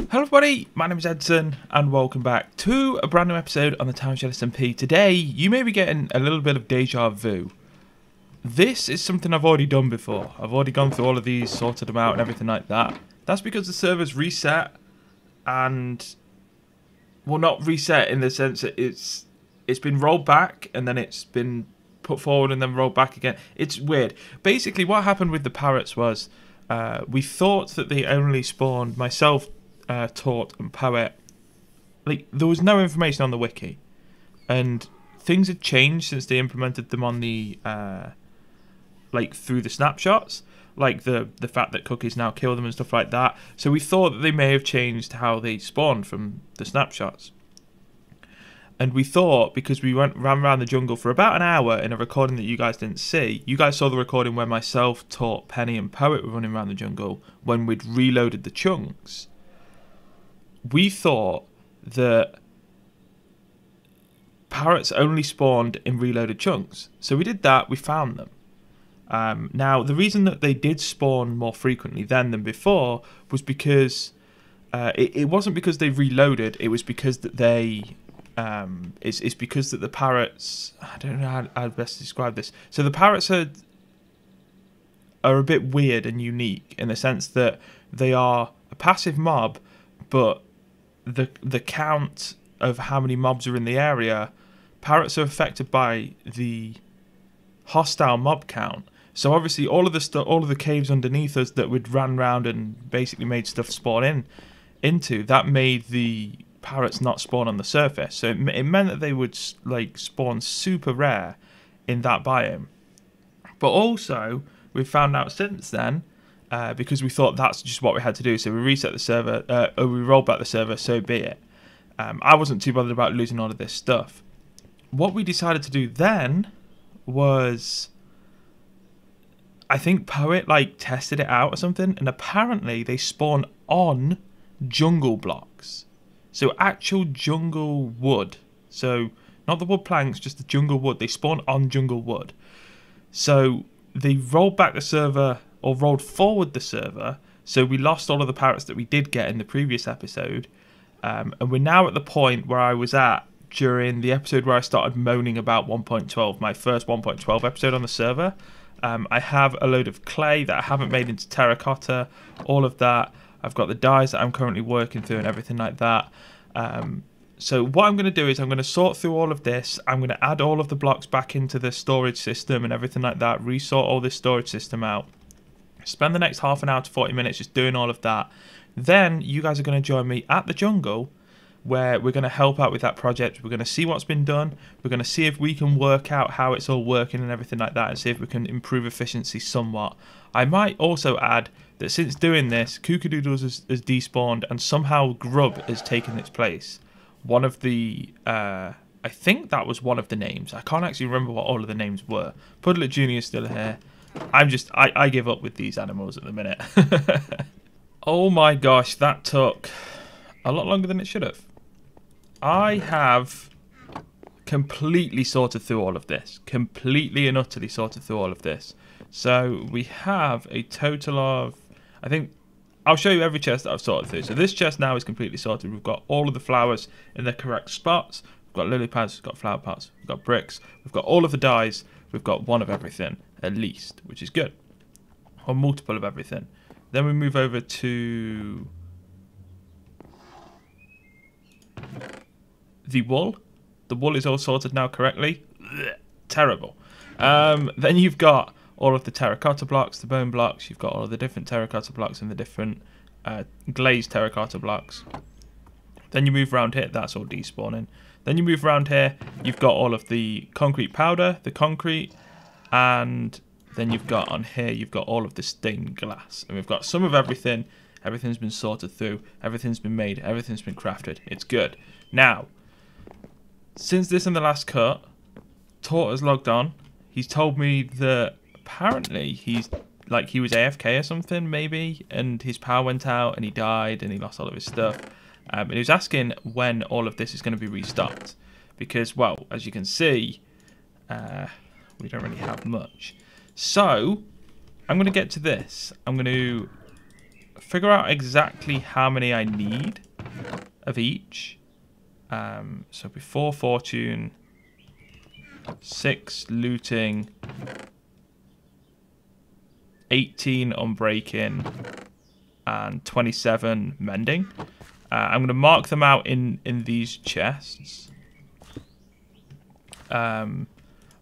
Hello everybody, my name is Edson and welcome back to a brand new episode on the TimeShot SMP. Today you may be getting a little bit of deja vu. This is something I've already done before. I've already gone through all of these, sorted them out and everything like that. That's because the server's reset and, well, not reset in the sense that it's been rolled back and then it's been put forward and then rolled back again. It's weird. Basically what happened with the Parrots was we thought that they only spawned myself, Taught and Parrot. Like, there was no information on the wiki, and things had changed since they implemented them on the like through the snapshots, like the fact that cookies now kill them and stuff like that. So we thought that they may have changed how they spawned from the snapshots, and we thought, because we ran around the jungle for about an hour in a recording that you guys didn't see. You guys saw the recording where myself, Taught, Penny and Parrot were running around the jungle when we'd reloaded the chunks. We thought that parrots only spawned in reloaded chunks. So we did that, we found them. Now, the reason that they did spawn more frequently then than before was because it wasn't because they reloaded, it was because that they... it's because that the parrots... I don't know how best to describe this. So the parrots are a bit weird and unique in the sense that they are a passive mob, but the count of how many mobs are in the area, parrots are affected by the hostile mob count. So obviously all of the caves underneath us that we'd ran around and basically made stuff spawn into, that made the parrots not spawn on the surface. So it meant that they would like spawn super rare in that biome. But also we've found out since then, because we thought that's just what we had to do, so we reset the server, or we rolled back the server, so be it. I wasn't too bothered about losing all of this stuff. What we decided to do then was, I think Parrot like tested it out or something, and apparently they spawn on jungle blocks. So actual jungle wood. So not the wood planks, just the jungle wood. They spawn on jungle wood. So they rolled back the server, or rolled forward the server, so we lost all of the parrots that we did get in the previous episode, and we're now at the point where I was at during the episode where I started moaning about 1.12, my first 1.12 episode on the server. I have a load of clay that I haven't made into terracotta, all of that. I've got the dyes that I'm currently working through and everything like that. So what I'm going to do is I'm going to sort through all of this. I'm going to add all of the blocks back into the storage system and everything like that, resort all this storage system out. Spend the next half an hour to 40 minutes just doing all of that. Then you guys are going to join me at the jungle, where we're going to help out with that project. We're going to see what's been done. We're going to see if we can work out how it's all working and everything like that, and see if we can improve efficiency somewhat. I might also add that since doing this, Kookadoodles has despawned and somehow Grub has taken its place. One of the... I think that was one of the names. I can't actually remember what all of the names were. Puddlet Jr. is still here. I give up with these animals at the minute. Oh my gosh, that took a lot longer than it should have. I have completely sorted through all of this. Completely and utterly sorted through all of this. So we have a total of, I think, I'll show you every chest that I've sorted through. So this chest now is completely sorted. We've got all of the flowers in their correct spots. We've got lily pads, we've got flower pots, we've got bricks, we've got all of the dyes, we've got one of everything, at least, which is good. Or multiple of everything. Then we move over to the wool. The wool is all sorted now correctly. Blech, terrible. Then you've got all of the terracotta blocks, the bone blocks. You've got all of the different terracotta blocks and the different glazed terracotta blocks. Then you move around here. That's all despawning. Then you move around here. You've got all of the concrete powder, the concrete, and then you've got on here, you've got all of the stained glass. And we've got some of everything. Everything's been sorted through. Everything's been made. Everything's been crafted. It's good. Now, since this and the last cut, Tort has logged on. He's told me that apparently he was AFK or something, maybe, and his power went out and he died and he lost all of his stuff. And he was asking when all of this is going to be restocked. Because, well, as you can see, we don't really have much. So, I'm going to get to this. I'm going to figure out exactly how many I need of each. So before fortune, 6 looting, 18 unbreaking, and 27 mending. I'm going to mark them out in these chests. I'm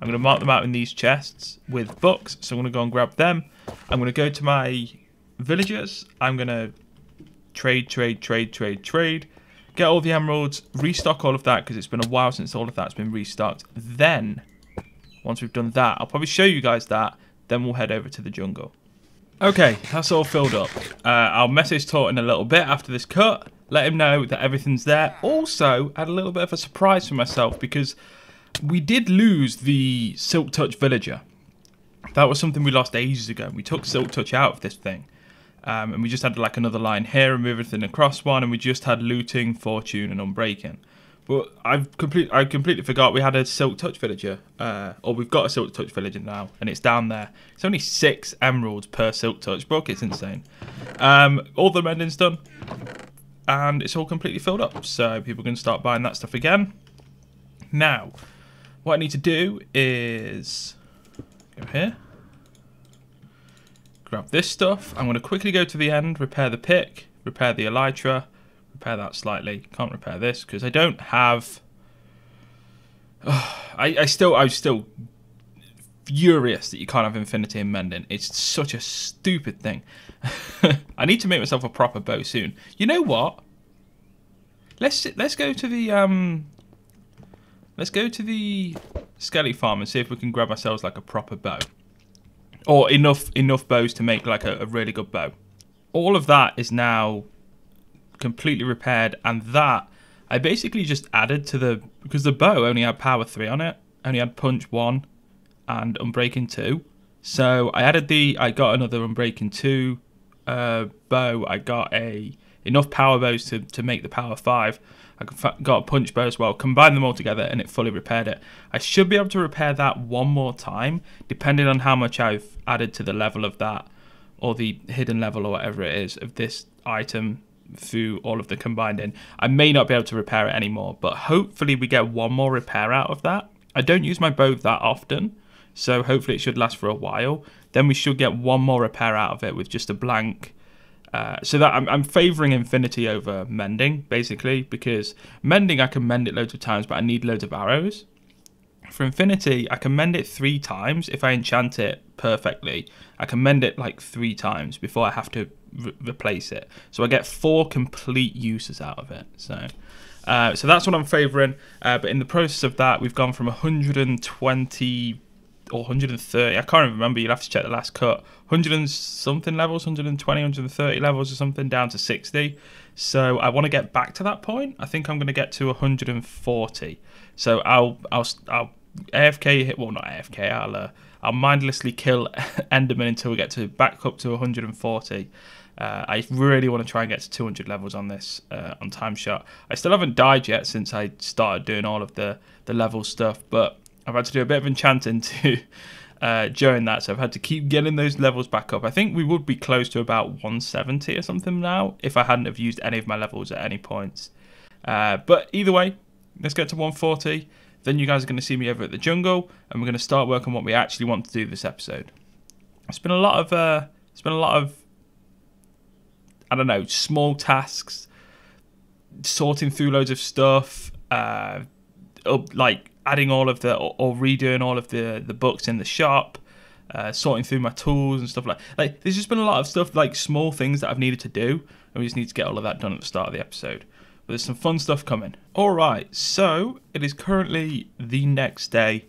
going to mark them out in these chests with books. So I'm going to go and grab them. I'm going to go to my villagers. I'm going to trade. Get all the emeralds. Restock all of that because it's been a while since all of that's been restocked. Then, once we've done that, I'll probably show you guys that. Then we'll head over to the jungle. Okay, that's all filled up. I'll message Tort in a little bit after this cut. Let him know that everything's there. Also, I had a little bit of a surprise for myself because we did lose the Silk Touch villager. That was something we lost ages ago. We took Silk Touch out of this thing. And we just had like another line here and move everything across one. And we just had looting, fortune, and unbreaking. But I completely forgot we had a Silk Touch villager. Or we've got a Silk Touch villager now. And it's down there. It's only 6 emeralds per Silk Touch book. It's insane. All the mending's done. And it's all completely filled up. So people can start buying that stuff again. Now, what I need to do is go here. Grab this stuff. I'm going to quickly go to the end, repair the pick, repair the elytra, repair that slightly. Can't repair this because I don't have... I'm still furious that you can't have infinity in mending. It's such a stupid thing. I need to make myself a proper bow soon. You know what? Let's go to the Skelly farm and see if we can grab ourselves like a proper bow. Or enough bows to make like a really good bow. All of that is now completely repaired, and that I basically just added to the, because the bow only had power 3 on it, only had punch 1 and unbreaking 2. So I got another unbreaking 2 bow. I got enough power bows to make the power 5. I got a punch bow as well, combined them all together and it fully repaired it. I should be able to repair that one more time, depending on how much I've added to the level of that, or the hidden level or whatever it is of this item through all of the combined in. I may not be able to repair it anymore, but hopefully we get one more repair out of that. I don't use my bow that often, so hopefully it should last for a while. Then we should get one more repair out of it with just a blank. So that I'm favouring infinity over mending, basically, because mending I can mend it loads of times, but I need loads of arrows. For infinity, I can mend it 3 times. If I enchant it perfectly, I can mend it like 3 times before I have to replace it. So I get 4 complete uses out of it. So that's what I'm favouring. But in the process of that, we've gone from 120 or 130. I can't even remember. You'll have to check the last cut. 100 and something levels, 120, 130 levels or something, down to 60. So I want to get back to that point. I think I'm going to get to 140. So I'll AFK hit. Well, not AFK. I'll mindlessly kill Enderman until we get back up to 140. I really want to try and get to 200 levels on this on TimeShot. I still haven't died yet since I started doing all of the level stuff, but I've had to do a bit of enchanting during that, so I've had to keep getting those levels back up. I think we would be close to about 170 or something now if I hadn't have used any of my levels at any points. But either way, let's get to 140. Then you guys are going to see me over at the jungle, and we're going to start working on what we actually want to do this episode. It's been a lot of I don't know, small tasks, sorting through loads of stuff, like adding all of the, or redoing all of the books in the shop, sorting through my tools and stuff like there's just been a lot of stuff, like small things that I've needed to do, and we just need to get all of that done at the start of the episode. But there's some fun stuff coming. Alright, so it is currently the next day.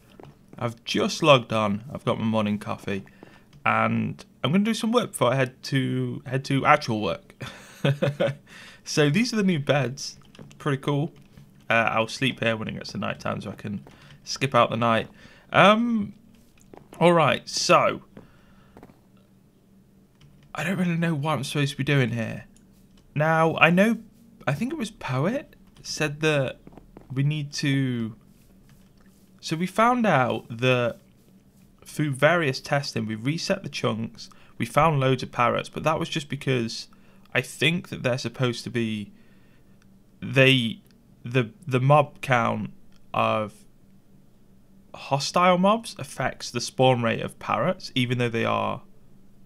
I've just logged on, I've got my morning coffee, and I'm going to do some work before I head to actual work. So these are the new beds. Pretty cool. I'll sleep here when it gets to night time so I can skip out the night. Alright, so I don't really know what I'm supposed to be doing here. Now, I think it was Poet said that we need to... So we found out that through various testing, we reset the chunks, we found loads of parrots, but that was just because I think that they're supposed to be the mob count of hostile mobs affects the spawn rate of parrots, even though they are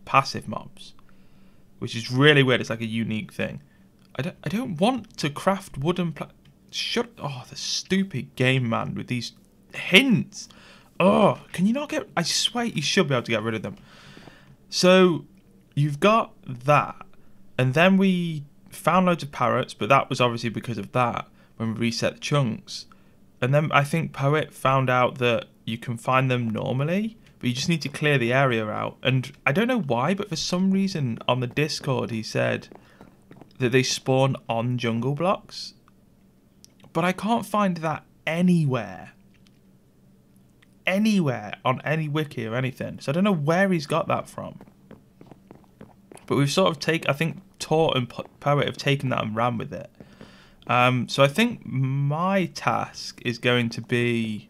passive mobs, which is really weird. It's like a unique thing. I don't want to craft wooden the stupid game, man, with these hints. Oh, can you not get... I swear you should be able to get rid of them. So you've got that, and then we found loads of parrots, but that was obviously because of that when we reset the chunks. And then I think Poet found out that you can find them normally, but you just need to clear the area out. And I don't know why, but for some reason on the Discord he said that they spawn on jungle blocks, but I can't find that anywhere on any wiki or anything. So I don't know where he's got that from. But we've sort of I think Tort and Poet have taken that and ran with it. So I think my task is going to be...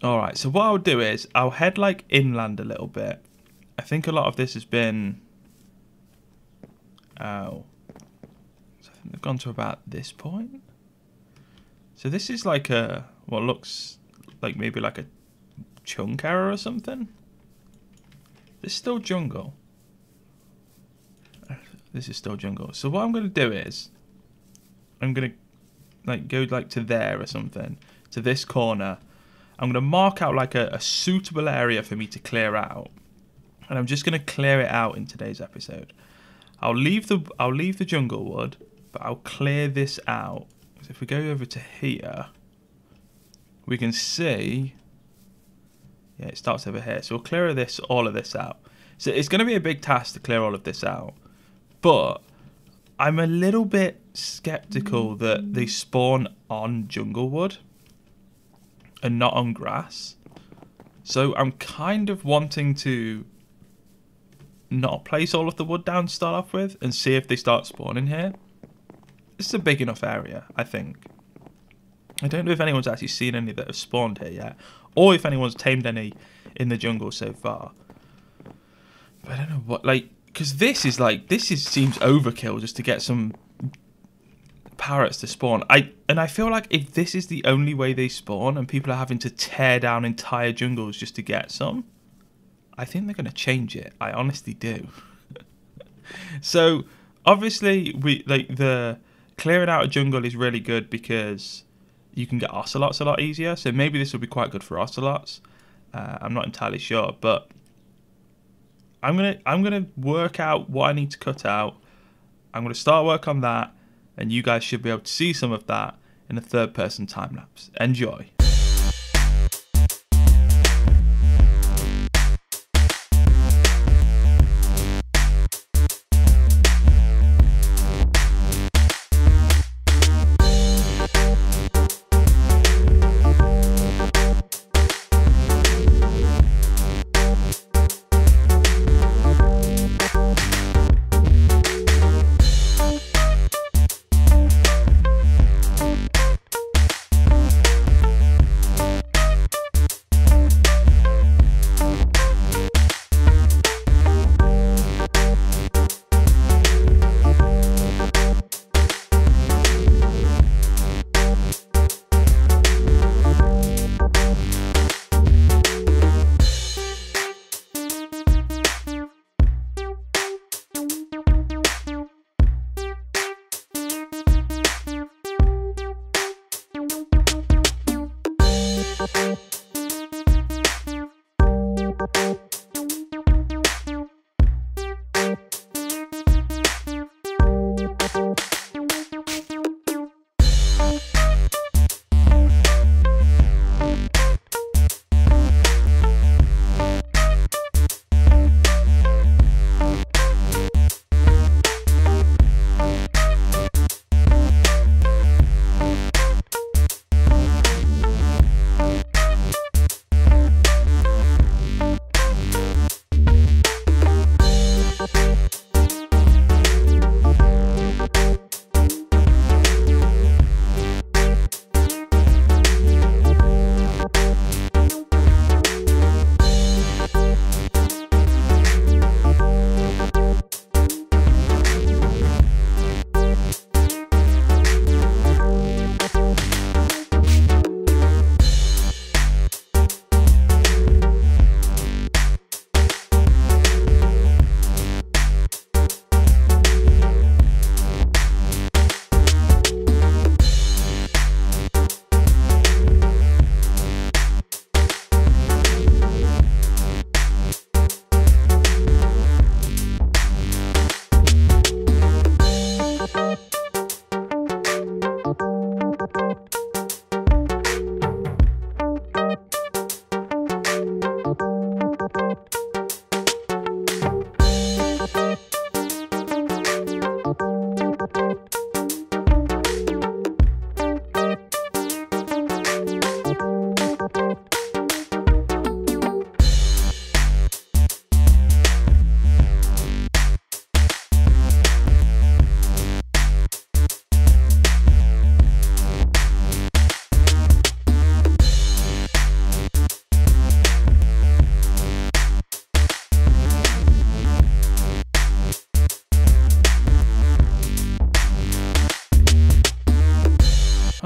Alright, so what I'll do is I'll head like inland a little bit. I think a lot of this has been... Oh. So I think they've gone to about this point. So this is like what looks like maybe like a chunk error or something. This is still jungle. This is still jungle. So what I'm going to do is I'm going to like go like to there or something, to this corner. I'm going to mark out like a suitable area for me to clear out, and I'm just going to clear it out in today's episode. I'll leave the jungle wood, but I'll clear this out. So if we go over to here, we can see, yeah, it starts over here. So we'll clear all of this out. So it's going to be a big task to clear all of this out, but I'm a little bit skeptical that they spawn on jungle wood and not on grass. So I'm kind of wanting to not place all of the wood down to start off with and see if they start spawning here. This is a big enough area, I think. I don't know if anyone's actually seen any that have spawned here yet, or if anyone's tamed any in the jungle so far. But I don't know what, like, because this seems overkill just to get some parrots to spawn. I feel like if this is the only way they spawn and people are having to tear down entire jungles just to get some, I think they're going to change it. I honestly do. So obviously the clearing out a jungle is really good because you can get ocelots a lot easier. So maybe this will be quite good for ocelots. I'm not entirely sure, but I'm gonna work out what I need to cut out. I'm gonna start work on that, and you guys should be able to see some of that in a third-person time lapse. Enjoy.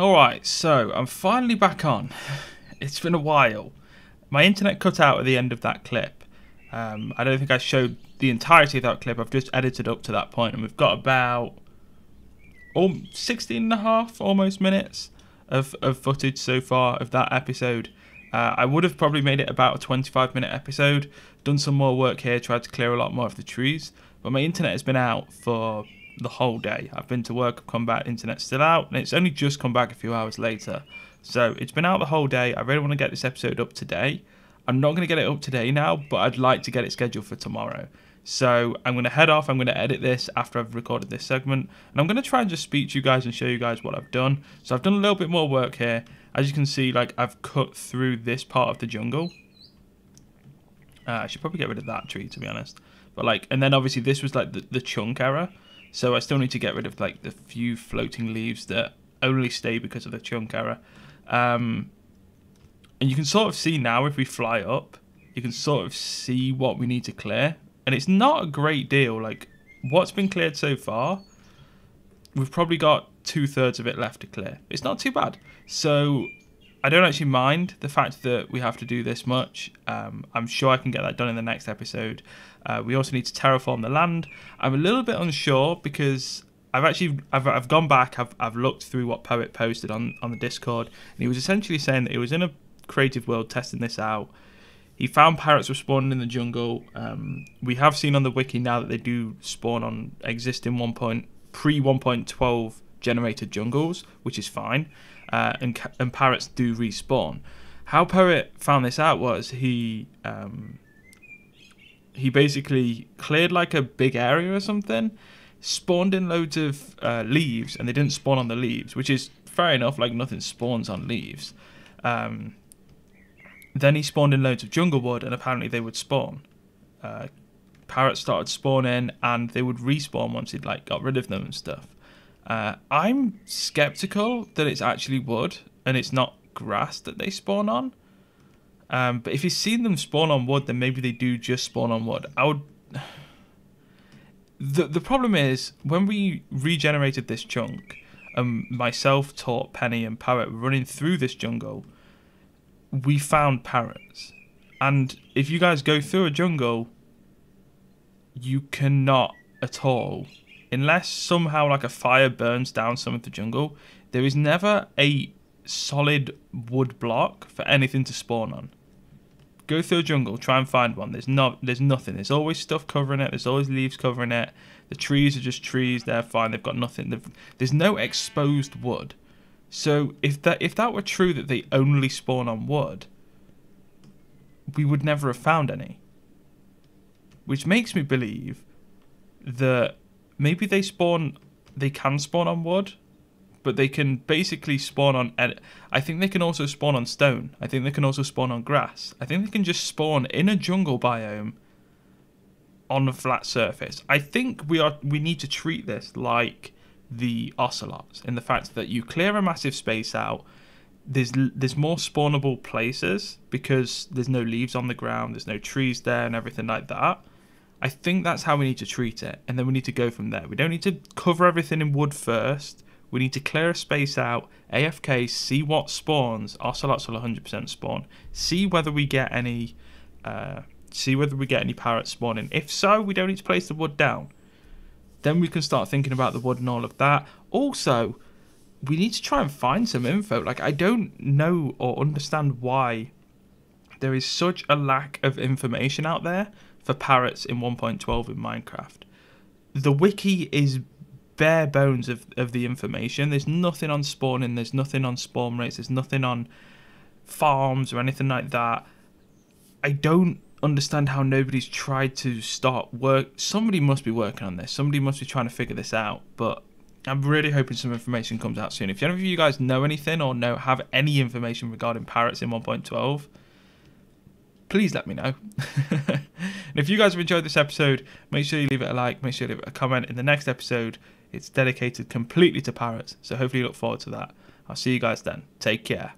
Alright, so I'm finally back on. It's been a while. My internet cut out at the end of that clip. I don't think I showed the entirety of that clip. I've just edited up to that point, and we've got about 16 and a half almost minutes of footage so far of that episode. I would have probably made it about a 25-minute episode, done some more work here, tried to clear a lot more of the trees, but my internet has been out for the whole day. I've been to work, I've come back, internet's still out, and it's only just come back a few hours later. So it's been out the whole day. I really want to get this episode up today. I'm not going to get it up today now, but I'd like to get it scheduled for tomorrow. So I'm going to head off, I'm going to edit this after I've recorded this segment, and I'm going to try and just speak to you guys and show you guys what I've done. So I've done a little bit more work here. As you can see, like, I've cut through this part of the jungle. I should probably get rid of that tree, to be honest. But like, and then obviously this was like the chunk error. So I still need to get rid of like the few floating leaves that only stay because of the chunk error. And you can sort of see now, if we fly up, you can sort of see what we need to clear. And it's not a great deal. Like, what's been cleared so far, we've probably got 2/3 of it left to clear. It's not too bad. So I don't actually mind the fact that we have to do this much. I'm sure I can get that done in the next episode. We also need to terraform the land. I'm a little bit unsure because I've gone back, I've looked through what Parrot posted on the Discord, and he was essentially saying that he was in a creative world testing this out. He found parrots were spawning in the jungle. We have seen on the wiki now that they do spawn on existing pre-1.12 generated jungles, which is fine. And parrots do respawn. How Parrot found this out was he basically cleared like a big area or something, spawned in loads of leaves, and they didn't spawn on the leaves, which is fair enough, like nothing spawns on leaves. Then he spawned in loads of jungle wood, and apparently they would spawn. Parrots started spawning, and they would respawn once he'd like got rid of them and stuff. I'm skeptical that it's actually wood and it's not grass that they spawn on. But if you've seen them spawn on wood, then maybe they do just spawn on wood. The problem is, when we regenerated this chunk, myself, Tort, Penny and Parrot running through this jungle, we found parrots. And if you guys go through a jungle, you cannot at all, unless somehow like a fire burns down some of the jungle, there is never a solid wood block for anything to spawn on. Go through a jungle, try and find one. There's nothing. There's always stuff covering it. There's always leaves covering it. The trees are just trees. They're fine. They've got nothing. There's no exposed wood. So if that were true, that they only spawn on wood, we would never have found any. Which makes me believe that maybe they can spawn on wood, but they can basically spawn on... I think they can also spawn on stone. I think they can also spawn on grass. I think they can just spawn in a jungle biome on a flat surface. I think we need to treat this like the ocelots, in the fact that you clear a massive space out, there's more spawnable places because there's no leaves on the ground, there's no trees there and everything like that. I think that's how we need to treat it, and then we need to go from there. We don't need to cover everything in wood first. We need to clear a space out, AFK, see what spawns. Ocelots will 100% spawn. See whether we get any parrots spawning. If so, we don't need to place the wood down. Then we can start thinking about the wood and all of that. Also, we need to try and find some info. Like, I don't know or understand why there is such a lack of information out there for parrots in 1.12 in Minecraft. The wiki is bare bones of the information. There's nothing on spawning, there's nothing on spawn rates, there's nothing on farms or anything like that. I don't understand how nobody's tried to start work. Somebody must be working on this. Somebody must be trying to figure this out. But I'm really hoping some information comes out soon. If any of you guys know anything or have any information regarding parrots in 1.12, please let me know. And if you guys have enjoyed this episode, make sure you leave it a like, make sure you leave it a comment. In the next episode, it's dedicated completely to parrots. So hopefully you look forward to that. I'll see you guys then. Take care.